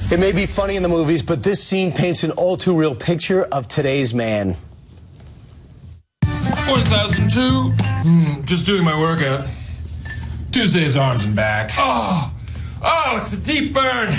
It may be funny in the movies, but this scene paints an all-too-real picture of today's man. 1002. Just doing my workout. Tuesday's arms and back. Oh, it's a deep burn.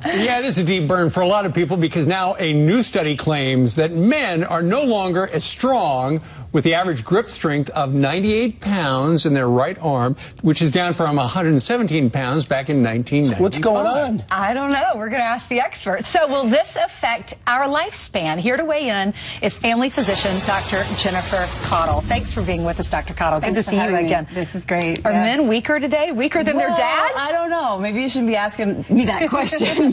Yeah, it is a deep burn for a lot of people because now a new study claims that men are no longer as strong with the average grip strength of 98 pounds in their right arm, which is down from 117 pounds back in 1995. What's going on? I don't know. We're going to ask the experts. So will this affect our lifespan? Here to weigh in is family physician Dr. Jennifer Caudle. Thanks for being with us, Dr. Caudle. Good to see you again. This is great. Are men weaker today? Weaker than their dads? I don't know. Maybe you shouldn't be asking me that question.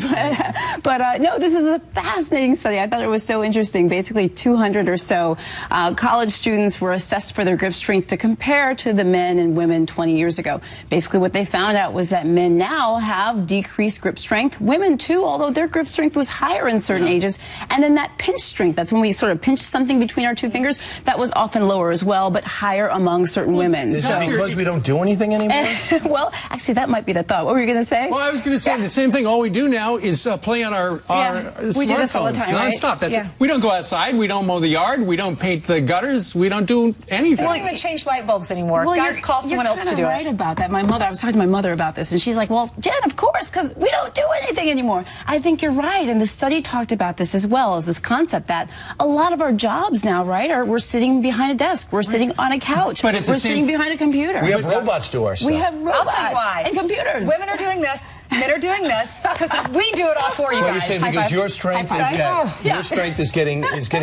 but no, this is a fascinating study. I thought it was so interesting. Basically, 200 or so college students were assessed for their grip strength to compare to the men and women 20 years ago. Basically, what they found out was that men now have decreased grip strength. Women, too, although their grip strength was higher in certain ages. And then that pinch strength, that's when we sort of pinch something between our two fingers, that was often lower as well, but higher among certain women. Is that because we don't do anything anymore? Well, actually, that might be the thought. What were you going to say? Well, I was going to say the same thing. All we do now is play on our smartphones we do this all the time, nonstop. Right? We don't go outside. We don't mow the yard. We don't paint the gutters. We don't do anything. We don't even change light bulbs anymore. Well, Guys, call someone else to do right it. About that. I was talking to my mother about this, and she's like, well, Jen, of course, because we don't do anything anymore. I think you're right, and the study talked about this as well, as this concept that a lot of our jobs now, right, we're sitting behind a desk, we're sitting on a couch, but we're sitting behind a computer. We have robots do our stuff. We have robots. I'll tell you why. And computers. Women are doing this, men are doing this, because we do it all for you Well, guys. you're saying because your strength, your strength is getting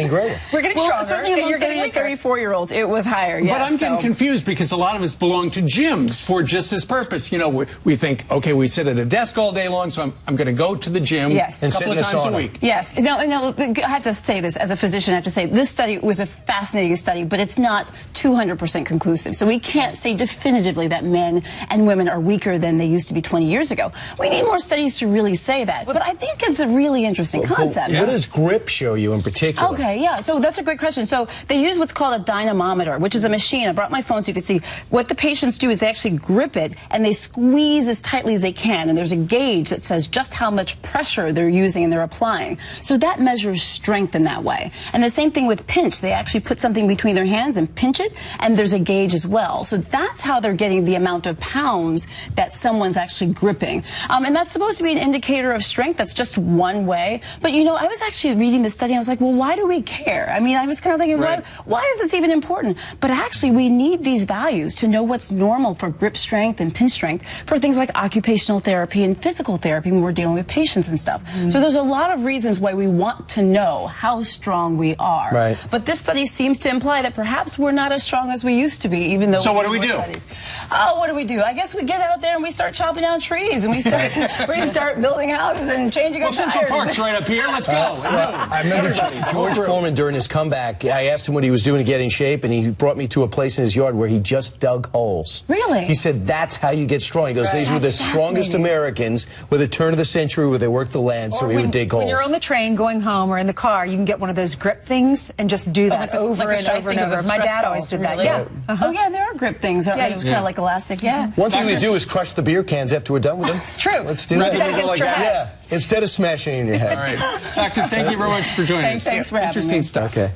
greater. We're getting stronger, certainly and you're getting weaker. 34-year-olds, it was higher. Yes, but I'm getting confused because a lot of us belong to gyms for just this purpose. You know, we think, okay, we sit at a desk all day long, so I'm going to go to the gym a couple of times a week. Yes. No, I have to say this, as a physician, I have to say this study was a fascinating study, but it's not 200% conclusive. So we can't say definitively that men and women are weaker than they used to be 20 years ago. We need more studies to really say that. But I think it's a really interesting concept. What does grip show you in particular? Okay, yeah, so that's a great question. So they use what's called a dynamometer, which is a machine. I brought my phone so you can see. What the patients do is they actually grip it and they squeeze as tightly as they can, and there's a gauge that says just how much pressure they're using and they're applying. So that measures strength in that way. And the same thing with pinch. They actually put something between their hands and pinch it, and there's a gauge as well. So that's how they're getting the amount of pounds that someone's actually gripping. And that's supposed to be an indicator of strength. That's just one way. But you know, I was actually reading this study and I was like, well, why do we care? I mean, I was kind of thinking, why is this even important? But actually, we need these values to know what's normal for grip strength and pinch strength for things like occupational therapy and physical therapy when we're dealing with patients and stuff. So there's a lot of reasons why we want to know how strong we are. Right. But this study seems to imply that perhaps we're not as strong as we used to be, even though So what do we do? Studies. Oh, what do we do? I guess we get out there and we start chopping down trees and we start building houses and changing our tires. Central Park's right up here. Let's go. I remember George Foreman during his comeback, I asked him what he was doing to get in shape, and he brought me to a place in his yard where he just dug holes. Really? He said that's how you get strong. He goes, these were the strongest Americans with the turn of the century where they worked the land, so he would dig holes. When you're on the train going home or in the car, you can get one of those grip things and just do that over and over and over. My dad always did that. Yeah. Oh, yeah, there are grip things. It was kind of like elastic. Yeah. One thing we do is crush the beer cans after we're done with them. True. Let's do that. Like that. Yeah, instead of smashing in your head. All right. Doctor, thank you very much for joining us. Thanks for having me. Interesting stuff. Okay.